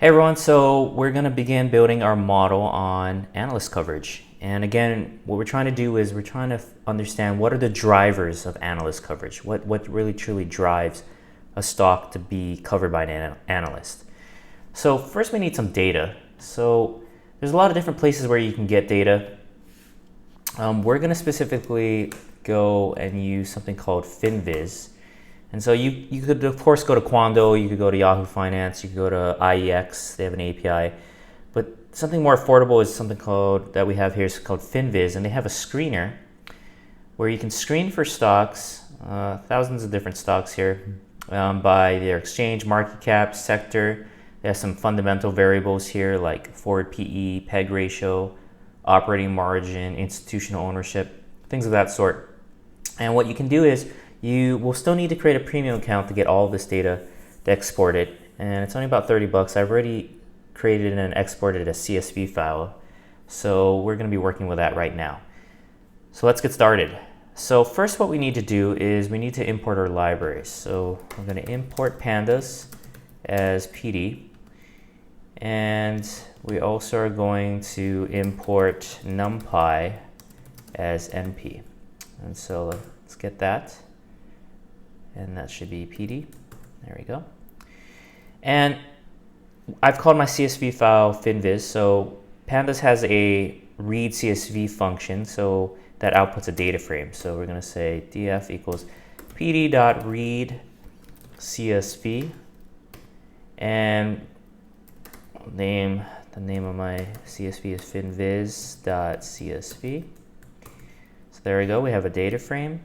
Hey everyone, so we're going to begin building our model on analyst coverage. And again, what we're trying to do is we're trying to understand what are the drivers of analyst coverage, what really truly drives a stock to be covered by an analyst. So first we need some data. So there's a lot of different places where you can get data. We're going to specifically go and use something called FinViz. And so you could, of course, go to Quando, you could go to Yahoo Finance, you could go to IEX, they have an API. But something more affordable is something that we have here is called FinViz, and they have a screener where you can screen for stocks, thousands of different stocks here, by their exchange, market cap, sector. They have some fundamental variables here like forward PE, PEG ratio, operating margin, institutional ownership, things of that sort. And what you can do is you will still need to create a premium account to get all of this data to export it. And it's only about 30 bucks. I've already created and exported a CSV file. So we're going to be working with that right now. So let's get started. So first what we need to do is we need to import our libraries. So I'm going to import pandas as PD. And we also are going to import numpy as NP. And so let's get that. And that should be PD. There we go. And I've called my CSV file FinViz. So Pandas has a read CSV function, so that outputs a data frame. So we're going to say df equals pd.read CSV, and the name of my CSV is finviz.csv. So there we go. We have a data frame.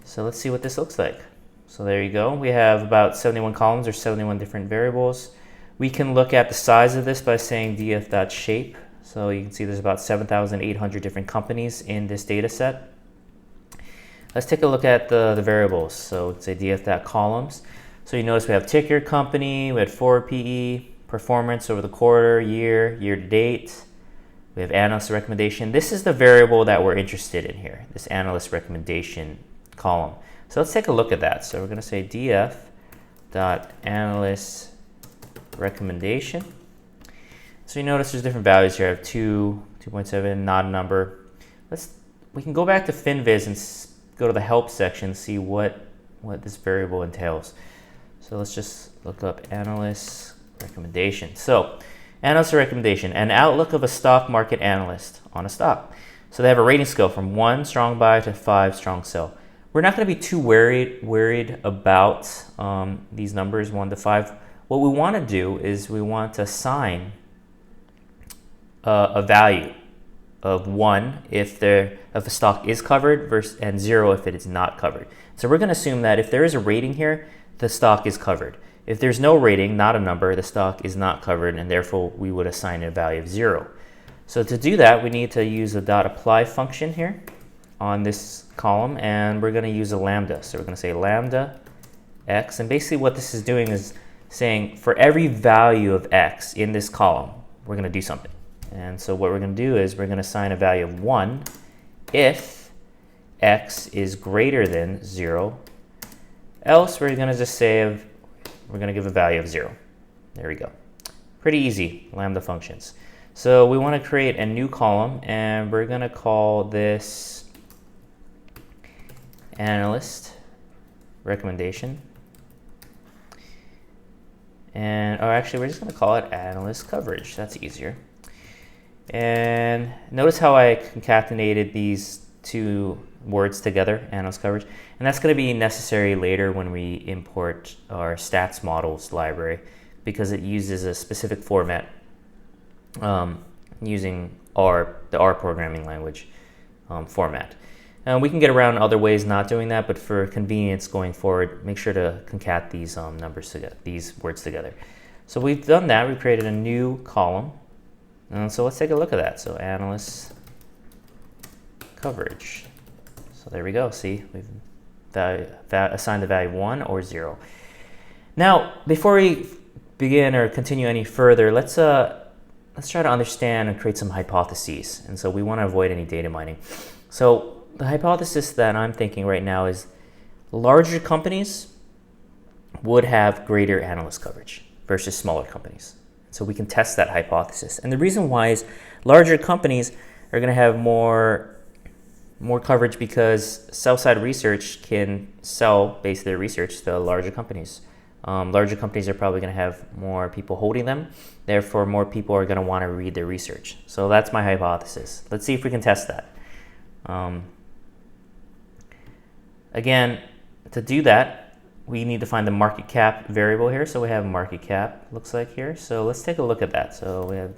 So let's see what this looks like. So there you go. We have about 71 columns or 71 different variables. We can look at the size of this by saying df.shape. So you can see there's about 7,800 different companies in this data set. Let's take a look at the variables. So let's say df.columns. So you notice we have ticker, company, we had forward PE, performance over the quarter, year to date. We have analyst recommendation. This is the variable that we're interested in here, this analyst recommendation column. So let's take a look at that. So we're going to say df.analyst recommendation. So you notice there's different values here. I have 2, 2.7, not a number. We can go back to FinViz and go to the help section and see what this variable entails. So let's just look up analyst recommendation. So analyst recommendation, an outlook of a stock market analyst on a stock. So they have a rating scale from 1 strong buy to 5 strong sell. We're not going to be too worried about these numbers 1 to 5. What we want to do is we want to assign a value of 1 if a stock is covered and 0 if it is not covered. So we're going to assume that if there is a rating here, the stock is covered. If there's no rating, not a number, the stock is not covered, and therefore we would assign a value of 0. So to do that, we need to use a .apply function here on this column, and we're going to use a lambda. So we're going to say lambda x, and basically what this is doing is saying for every value of x in this column, we're going to do something. And so what we're going to do is we're going to assign a value of 1 if x is greater than 0. Else we're going to just say we're going to give a value of 0. There we go. Pretty easy, lambda functions. So we want to create a new column, and we're going to call this analyst recommendation. Or actually, we're just going to call it analyst coverage. That's easier. And notice how I concatenated these two words together, analyst coverage. And that's going to be necessary later when we import our stats models library, because it uses a specific format using the R programming language format. We can get around other ways not doing that, but for convenience going forward, make sure to concat these numbers together, these words together. So we've done that. We've created a new column. So let's take a look at that. So analyst coverage. So there we go. See, we've assigned the value 1 or 0. Now, before we begin or continue any further, let's try to understand and create some hypotheses. And so we want to avoid any data mining. So the hypothesis that I'm thinking right now is larger companies would have greater analyst coverage versus smaller companies. So we can test that hypothesis. And the reason why is larger companies are going to have more coverage because sell-side research can sell based their research to larger companies. Larger companies are probably going to have more people holding them. Therefore, more people are going to want to read their research. So that's my hypothesis. Let's see if we can test that. Again, to do that, we need to find the market cap variable here. So we have market cap, looks like here. So let's take a look at that. So we have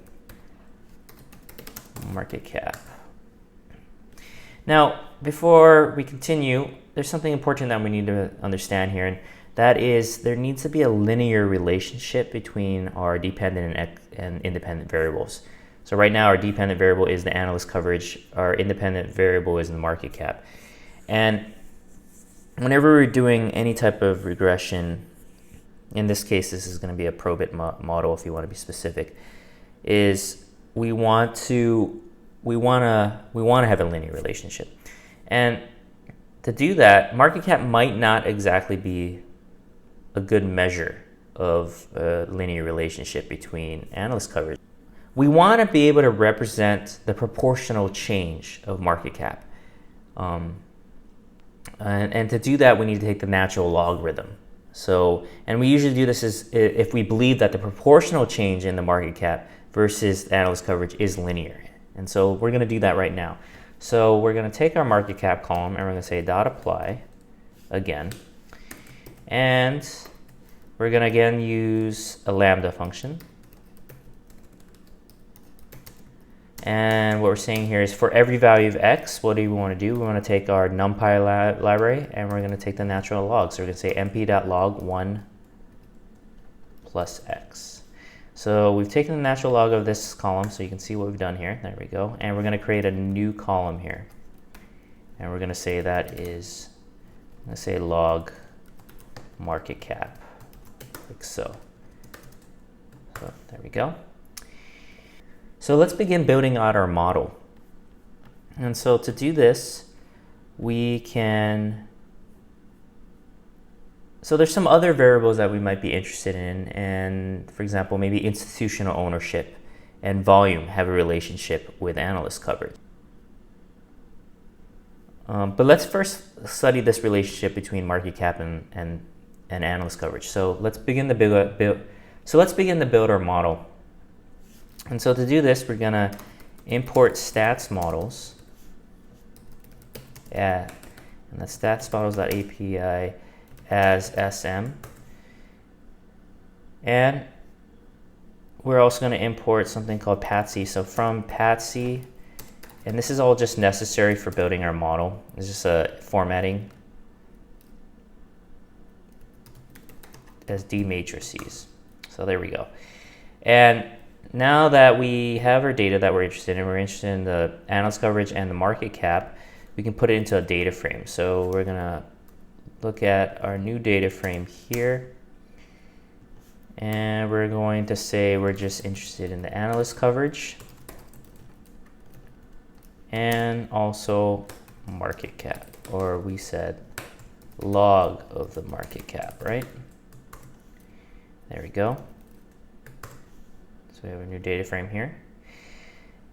market cap. Now, before we continue, there's something important that we need to understand here, and that is there needs to be a linear relationship between our dependent and independent variables. So right now, our dependent variable is the analyst coverage. Our independent variable is the market cap. And whenever we're doing any type of regression, in this case, this is going to be a probit model if you want to be specific, is we want to have a linear relationship. And to do that, market cap might not exactly be a good measure of a linear relationship between analyst coverage. We want to be able to represent the proportional change of market cap. And to do that, we need to take the natural logarithm. So, and we usually do this is if we believe that the proportional change in the market cap versus the analyst coverage is linear. And so we're going to do that right now. So we're going to take our market cap column and we're going to say dot apply again. And we're going to again use a lambda function. And what we're saying here is for every value of x, what do we want to do? We want to take our numpy library and we're going to take the natural log. So we're going to say np.log 1 plus x. So we've taken the natural log of this column, so you can see what we've done here. There we go. And we're going to create a new column here. And we're going to say that is, let's say log market cap, like so. So there we go. So let's begin building out our model. And so to do this, we can, so there's some other variables that we might be interested in, and for example, maybe institutional ownership and volume have a relationship with analyst coverage. But let's first study this relationship between market cap and analyst coverage. So let's begin to build our model. And so to do this, we're gonna import stats models. And the stats models.api as SM. And we're also going to import something called Patsy. So from Patsy, and this is all just necessary for building our model. It's just a formatting as D matrices. So there we go. And now that we have our data that we're interested in, we're interested in the analyst coverage and the market cap, we can put it into a data frame. So we're going to look at our new data frame here. And we're going to say we're just interested in the analyst coverage and also market cap, or we said log of the market cap, right? There we go. So we have a new data frame here.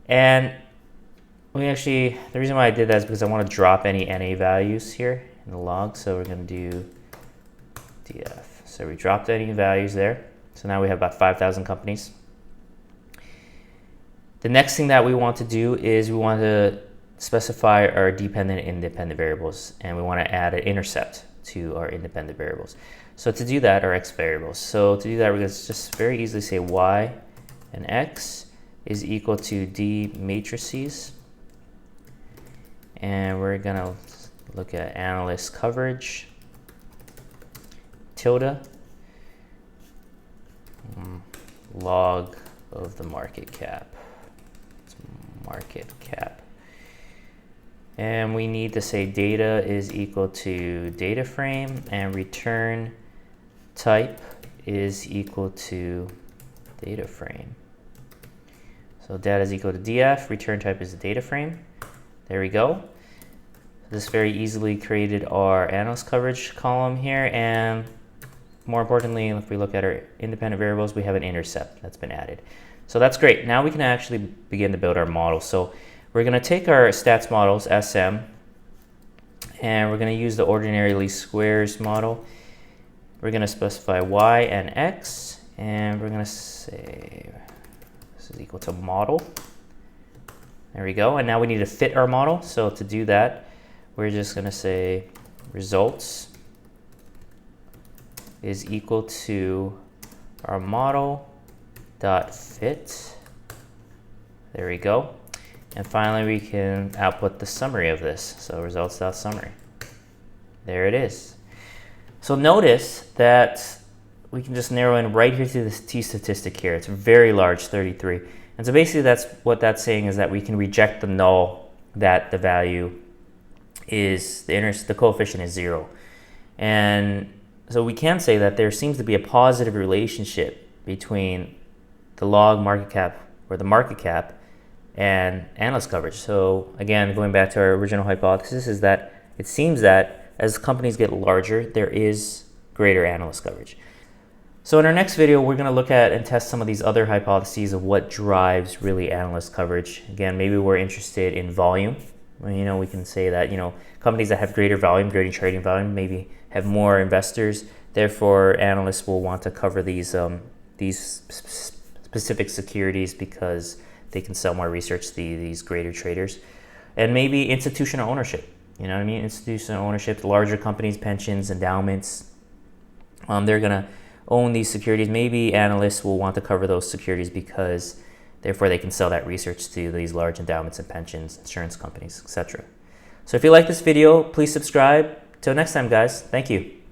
And we actually, the reason why I did that is because I want to drop any NA values here in the log. So we're going to do df. So we dropped any values there. So now we have about 5,000 companies. The next thing that we want to do is we want to specify our dependent and independent variables, and we want to add an intercept to our independent variables. So to do that, our x variables. So to do that, we're going to just very easily say y and x is equal to D matrices. And we're going to look at analyst coverage, tilde, log of the market cap. It's market cap. And we need to say data is equal to data frame, and return type is equal to data frame. So data is equal to df, return type is the data frame. There we go. This very easily created our analyst coverage column here, and more importantly, if we look at our independent variables, we have an intercept that's been added. So that's great. Now we can actually begin to build our model. So we're going to take our stats models, SM, and we're going to use the ordinary least squares model. We're going to specify y and x, and we're going to say this is equal to model. There we go. And now we need to fit our model. So to do that, we're just going to say results is equal to our model dot fit. There we go. And finally, we can output the summary of this. So results dot summary. There it is. So notice that we can just narrow in right here to this t statistic here. It's very large, 33. And so basically that's what that's saying, is that we can reject the null that the value is, the coefficient is 0. And so we can say that there seems to be a positive relationship between the log market cap, or the market cap, and analyst coverage. So again, going back to our original hypothesis, is that it seems that as companies get larger, there is greater analyst coverage. So in our next video, we're going to look at and test some of these other hypotheses of what drives really analyst coverage. Again, maybe we're interested in volume. Well, we can say that, companies that have greater volume, greater trading volume, maybe have more investors. Therefore, analysts will want to cover these specific securities because they can sell more research to these greater traders. And maybe institutional ownership. You know what I mean? Institutional ownership, larger companies, pensions, endowments. They're going to own these securities. Maybe analysts will want to cover those securities because therefore they can sell that research to these large endowments and pensions, insurance companies, etc. So if you like this video, please subscribe. Till next time, guys. Thank you.